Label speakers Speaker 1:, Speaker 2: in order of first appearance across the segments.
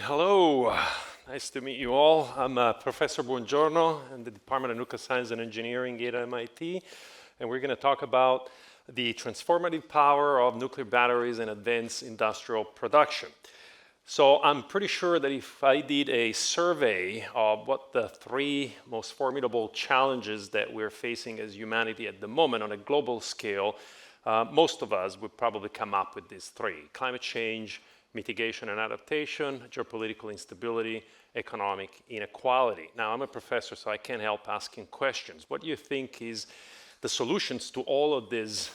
Speaker 1: Hello. Nice to meet you all. I'm Professor Buongiorno in the Department of Nuclear Science and Engineering at MIT, and we're going to talk about the transformative power of nuclear batteries in advanced industrial production. So I'm pretty sure that if I did a survey of what the three most formidable challenges that we're facing as humanity at the moment on a global scale, most of us would probably come up with these three: climate change, mitigation and adaptation, geopolitical instability, economic inequality. Now, I'm a professor, so I can't help asking questions. What do you think is the solutions to all of these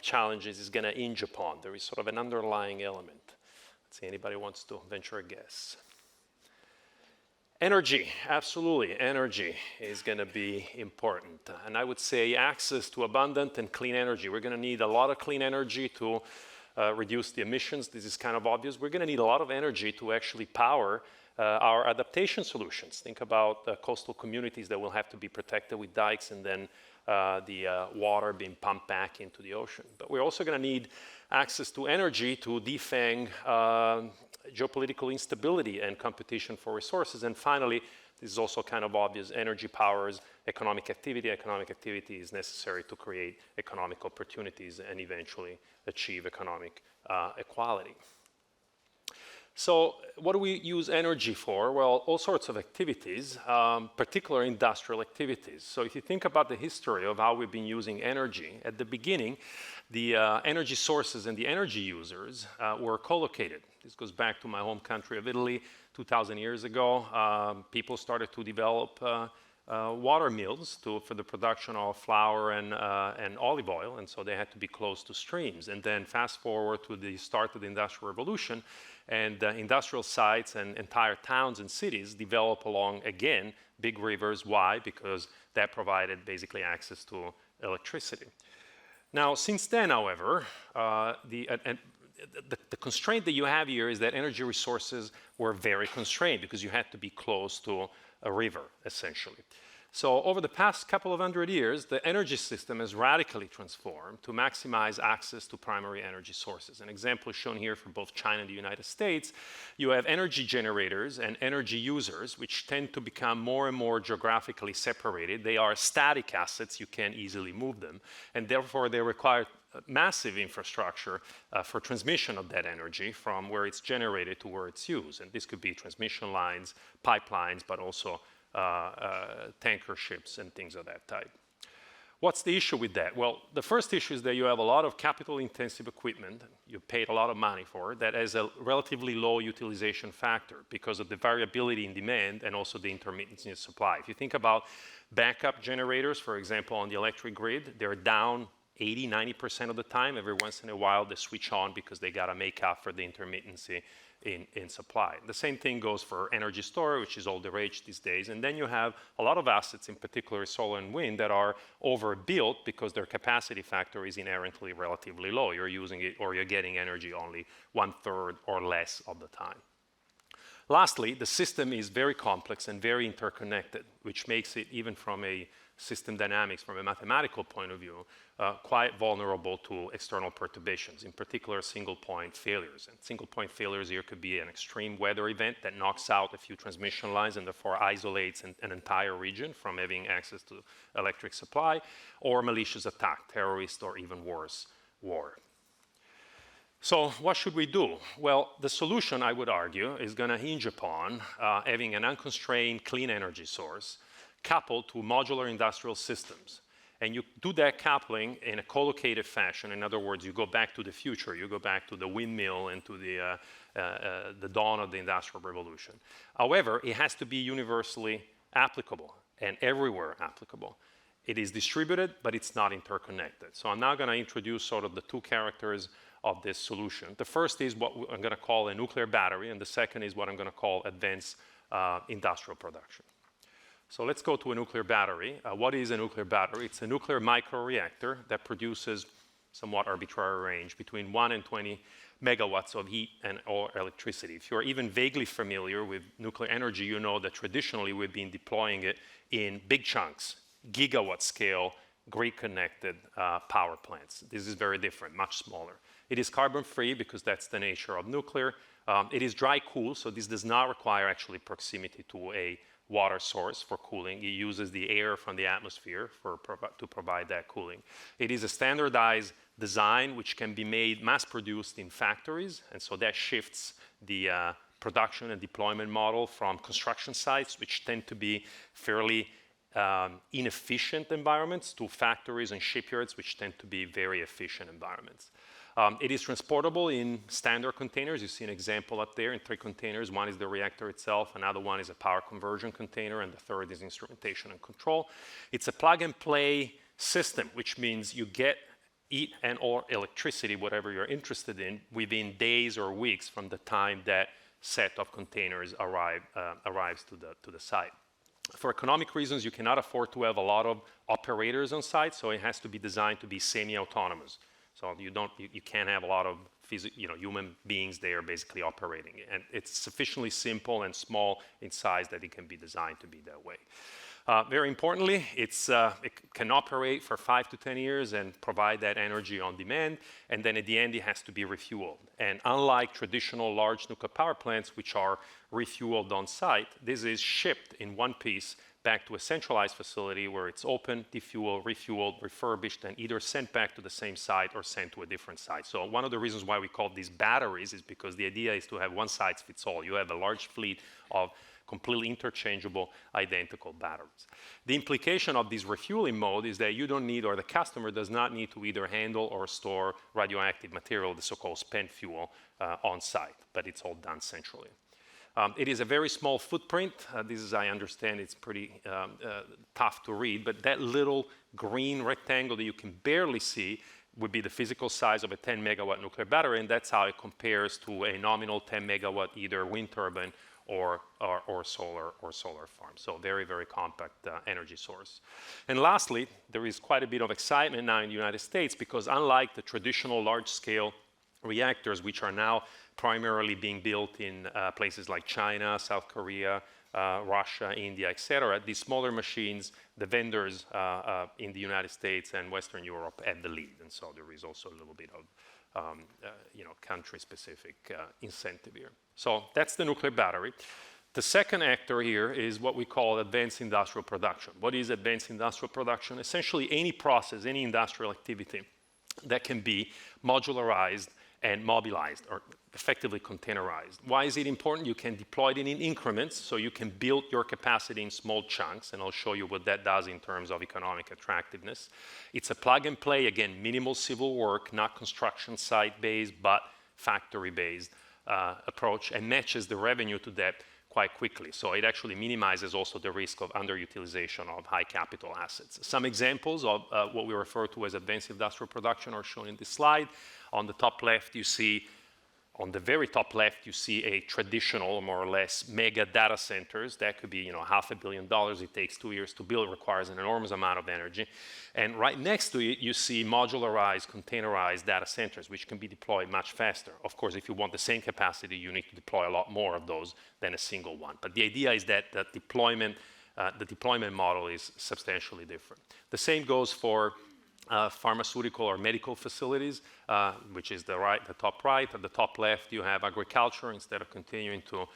Speaker 1: challenges is going to hinge upon? There is sort of an underlying element. Let's see, anybody wants to venture a guess? Energy, absolutely. Energy is going to be important. And I would say access to abundant and clean energy. We're going to need a lot of clean energy to reduce the emissions. This is kind of obvious. We're going to need a lot of energy to actually power our adaptation solutions. Think about coastal communities that will have to be protected with dikes and then the water being pumped back into the ocean. But we're also going to need access to energy to defang geopolitical instability and competition for resources. And finally, this is also kind of obvious, energy powers economic activity. Economic activity is necessary to create economic opportunities and eventually achieve economic equality. So what do we use energy for? Well, all sorts of activities, particularly industrial activities. So if you think about the history of how we've been using energy, at the beginning, the energy sources and the energy users were co-located. This goes back to my home country of Italy. 2,000 years ago, people started to develop water mills for the production of flour and olive oil, and so they had to be close to streams. And then fast forward to the start of the Industrial Revolution, and industrial sites and entire towns and cities develop along, again, big rivers. Why? Because that provided basically access to electricity. Now, since then, however, the constraint that you have here is that energy resources were very constrained because you had to be close to a river, essentially. So over the past couple of hundred years, the energy system has radically transformed to maximize access to primary energy sources. An example is shown here for both China and the United States. You have energy generators and energy users, which tend to become more and more geographically separated. They are static assets. You can't easily move them. And therefore, they require massive infrastructure for transmission of that energy from where it's generated to where it's used. And this could be transmission lines, pipelines, but also tanker ships and things of that type. What's the issue with that? Well, the first issue is that you have a lot of capital-intensive equipment you paid a lot of money for that has a relatively low utilization factor because of the variability in demand and also the intermittency in supply. If you think about backup generators, for example, on the electric grid, they're down 80–90% of the time. Every once in a while, they switch on because they got to make up for the intermittency in supply. The same thing goes for energy storage, which is all the rage these days. And then you have a lot of assets, in particular solar and wind, that are overbuilt because their capacity factor is inherently relatively low. You're using it or you're getting energy only 1/3 or less of the time. Lastly, the system is very complex and very interconnected, which makes it, even from a system dynamics, from a mathematical point of view, quite vulnerable to external perturbations, in particular single-point failures. And single-point failures here could be an extreme weather event that knocks out a few transmission lines and therefore isolates an entire region from having access to electric supply, or malicious attack, terrorist, or even worse, war. So what should we do? Well, the solution, I would argue, is going to hinge upon having an unconstrained clean energy source coupled to modular industrial systems. And you do that coupling in a co-located fashion. In other words, you go back to the future. You go back to the windmill and to the dawn of the Industrial Revolution. However, it has to be universally applicable and everywhere applicable. It is distributed, but it's not interconnected. So I'm now going to introduce sort of the two characters of this solution. The first is what I'm going to call a nuclear battery, and the second is what I'm going to call advanced industrial production. So let's go to a nuclear battery. What is a nuclear battery? It's a nuclear microreactor that produces somewhat arbitrary range between 1 and 20 megawatts of heat or electricity. If you're even vaguely familiar with nuclear energy, you know that traditionally we've been deploying it in big chunks, gigawatt scale grid-connected power plants. This is very different, much smaller. It is carbon-free because that's the nature of nuclear. It is dry-cooled, so this does not require actually proximity to a water source for cooling. It uses the air from the atmosphere to provide that cooling. It is a standardized design which can be made mass-produced in factories, and so that shifts the production and deployment model from construction sites, which tend to be fairly inefficient environments, to factories and shipyards, which tend to be very efficient environments. It is transportable in standard containers. You see an example up there in 3 containers. One is the reactor itself, another one is a power conversion container, and the third is instrumentation and control. It's a plug-and-play system, which means you get heat and or electricity, whatever you're interested in, within days or weeks from the time that set of containers arrives to the site. For economic reasons, you cannot afford to have a lot of operators on site, so it has to be designed to be semi-autonomous. So you can't have a lot of human beings there basically operating it. And it's sufficiently simple and small in size that it can be designed to be that way. Very importantly, it can operate for 5 to 10 years and provide that energy on demand, and then at the end it has to be refueled. And unlike traditional large nuclear power plants, which are refueled on site, this is shipped in one piece back to a centralized facility where it's opened, defueled, refueled, refurbished, and either sent back to the same site or sent to a different site. So one of the reasons why we call these batteries is because the idea is to have one size fits all. You have a large fleet of completely interchangeable, identical batteries. The implication of this refueling mode is that you don't need, or the customer does not need, to either handle or store radioactive material, the so-called spent fuel, on site, but it's all done centrally. It is a very small footprint. This is, I understand, it's pretty tough to read, but that little green rectangle that you can barely see would be the physical size of a 10 megawatt nuclear battery, and that's how it compares to a nominal 10 megawatt either wind turbine or solar farm. So very, very compact energy source. And lastly, there is quite a bit of excitement now in the United States because unlike the traditional large-scale reactors, which are now primarily being built in places like China, South Korea, Russia, India, etc., these smaller machines, the vendors in the United States and Western Europe have the lead. And so there is also a little bit of country-specific incentive here. So that's the nuclear battery. The second actor here is what we call advanced industrial production. What is advanced industrial production? Essentially any process, any industrial activity that can be modularized and mobilized, or effectively containerized. Why is it important? You can deploy it in increments, so you can build your capacity in small chunks, and I'll show you what that does in terms of economic attractiveness. It's a plug and play, again, minimal civil work, not construction site-based, but factory-based approach, and matches the revenue to that quite quickly. So it actually minimizes also the risk of underutilization of high capital assets. Some examples of what we refer to as advanced industrial production are shown in this slide. On the top left, you see, on the very top left, you see a traditional, more or less, mega data centers. That could be, $500 million. It takes 2 years to build. It requires an enormous amount of energy. And right next to it, you see modularized, containerized data centers, which can be deployed much faster. Of course, if you want the same capacity, you need to deploy a lot more of those than a single one. But the idea is that the deployment model is substantially different. The same goes for pharmaceutical or medical facilities, which is the top right. At the top left, you have agriculture. Instead of continuing to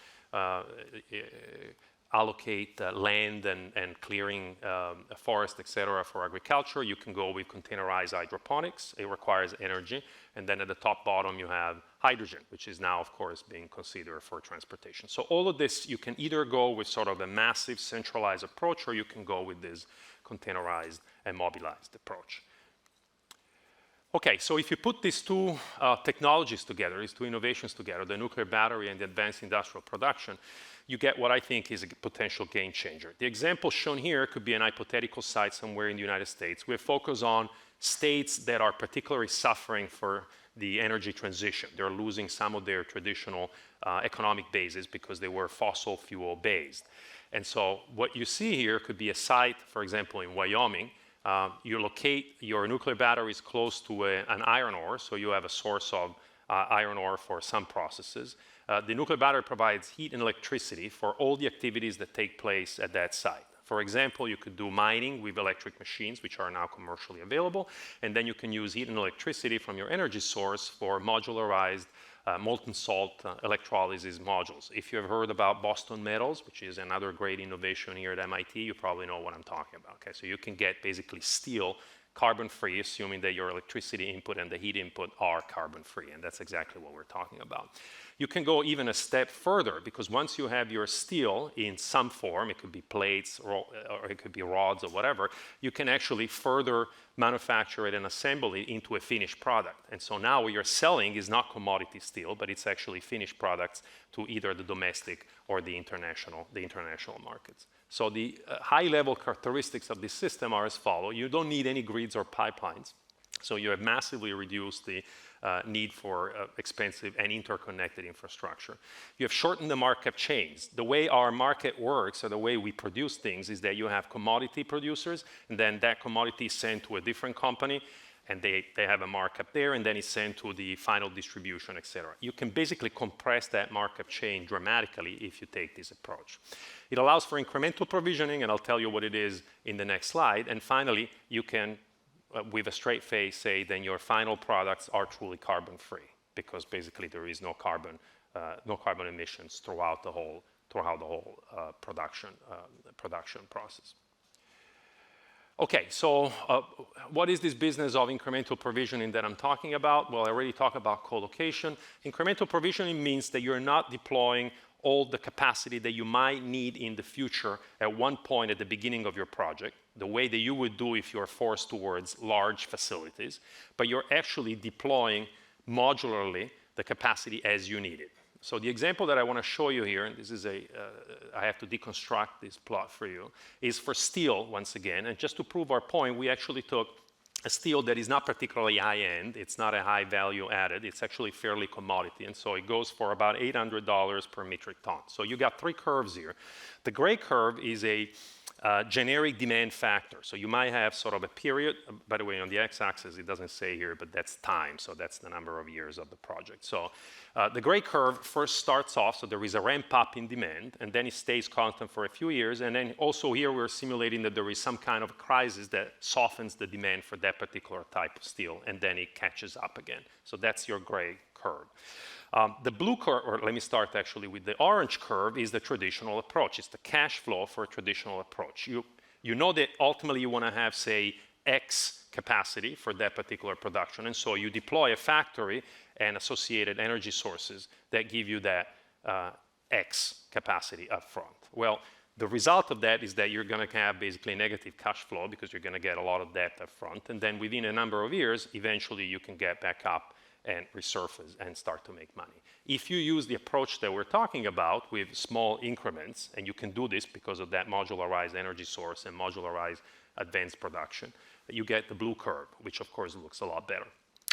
Speaker 1: allocate land and clearing a forest, etc., for agriculture, you can go with containerized hydroponics. It requires energy. And then at the top bottom, you have hydrogen, which is now, of course, being considered for transportation. So all of this, you can either go with sort of a massive centralized approach, or you can go with this containerized and mobilized approach. Okay, so if you put these two technologies together, these two innovations together, the nuclear battery and the advanced industrial production, you get what I think is a potential game changer. The example shown here could be an hypothetical site somewhere in the United States. We focus on states that are particularly suffering for the energy transition. They're losing some of their traditional economic bases because they were fossil fuel based. And so what you see here could be a site, for example, in Wyoming. You locate your nuclear batteries close to an iron ore, so you have a source of iron ore for some processes. The nuclear battery provides heat and electricity for all the activities that take place at that site. For example, you could do mining with electric machines, which are now commercially available, and then you can use heat and electricity from your energy source for modularized molten salt electrolysis modules. If you have heard about Boston Metals, which is another great innovation here at MIT, you probably know what I'm talking about. Okay, so you can get basically steel carbon-free, assuming that your electricity input and the heat input are carbon-free, and that's exactly what we're talking about. You can go even a step further, because once you have your steel in some form, it could be plates or it could be rods or whatever, you can actually further manufacture it and assemble it into a finished product. And so now what you're selling is not commodity steel, but it's actually finished products to either the domestic or the international markets. So the high-level characteristics of this system are as follows. You don't need any grids or pipelines. So you have massively reduced the need for expensive and interconnected infrastructure. You have shortened the markup chains. The way our market works, or the way we produce things, is that you have commodity producers, and then that commodity is sent to a different company, and they have a markup there, and then it's sent to the final distribution, et cetera. You can basically compress that markup chain dramatically if you take this approach. It allows for incremental provisioning, and I'll tell you what it is in the next slide. And finally, you can, with a straight face, say then your final products are truly carbon-free, because basically there is no carbon emissions throughout the whole production process. Okay, so what is this business of incremental provisioning that I'm talking about? Well, I already talked about co-location. Incremental provisioning means that you're not deploying all the capacity that you might need in the future at one point at the beginning of your project, the way that you would do if you're forced towards large facilities, but you're actually deploying modularly the capacity as you need it. So the example that I want to show you here, and this is I have to deconstruct this plot for you, is for steel once again. And just to prove our point, we actually took a steel that is not particularly high-end. It's not a high value added. It's actually fairly commodity. And so it goes for about $800 per metric ton. So you got three curves here. The gray curve is a generic demand factor. So you might have sort of a period. By the way, on the x-axis, it doesn't say here, but that's time. So that's the number of years of the project. So the gray curve first starts off, so there is a ramp up in demand, and then it stays constant for a few years. And then also here, we're simulating that there is some kind of crisis that softens the demand for that particular type of steel, and then it catches up again. So that's your gray curve. The blue curve, or let me start actually with the orange curve, is the traditional approach. It's the cash flow for a traditional approach. You know that ultimately you want to have, say, X capacity for that particular production, and so you deploy a factory and associated energy sources that give you that X capacity up front. Well, the result of that is that you're going to have basically negative cash flow because you're going to get a lot of debt up front, and then within a number of years, eventually you can get back up and resurface and start to make money. If you use the approach that we're talking about with small increments, and you can do this because of that modularized energy source and modularized advanced production, you get the blue curve, which of course looks a lot better.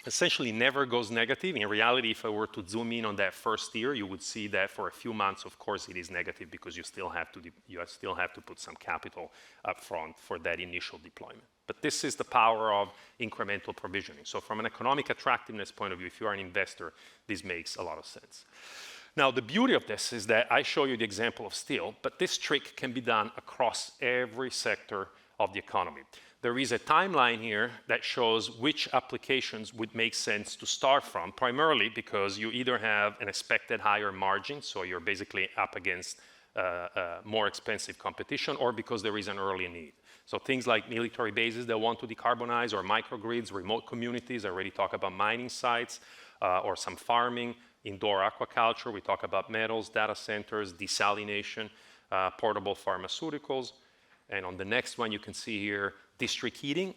Speaker 1: Essentially never goes negative. In reality, if I were to zoom in on that first year, you would see that for a few months, of course, it is negative because you still have to put some capital up front for that initial deployment. But this is the power of incremental provisioning. So from an economic attractiveness point of view, if you are an investor, this makes a lot of sense. Now, the beauty of this is that I show you the example of steel, but this trick can be done across every sector of the economy. There is a timeline here that shows which applications would make sense to start from, primarily because you either have an expected higher margin, so you're basically up against more expensive competition, or because there is an early need. So things like military bases that want to decarbonize, or microgrids, remote communities, I already talked about mining sites, or some farming, indoor aquaculture, we talk about metals, data centers, desalination, portable pharmaceuticals. And on the next one, you can see here district heating,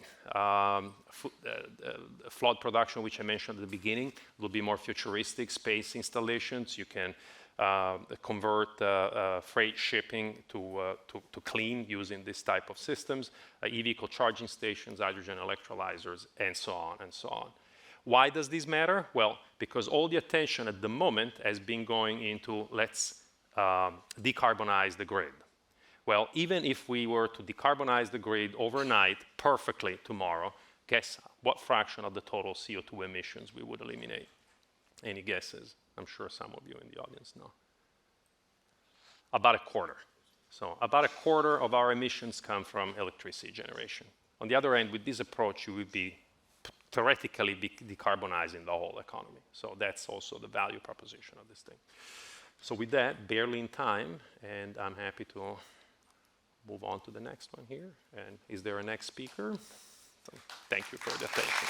Speaker 1: flood production, which I mentioned at the beginning, will be more futuristic space installations. You can convert freight shipping to clean using this type of systems, e-vehicle charging stations, hydrogen electrolyzers, and so on and so on. Why does this matter? Well, because all the attention at the moment has been going into let's decarbonize the grid. Well, even if we were to decarbonize the grid overnight perfectly tomorrow, guess what fraction of the total CO2 emissions we would eliminate? Any guesses? I'm sure some of you in the audience know. About a quarter. So about a quarter of our emissions come from electricity generation. On the other end, with this approach, you would be theoretically decarbonizing the whole economy. So that's also the value proposition of this thing. So with that, barely in time, and I'm happy to move on to the next one here. And is there a next speaker? So thank you for the attention.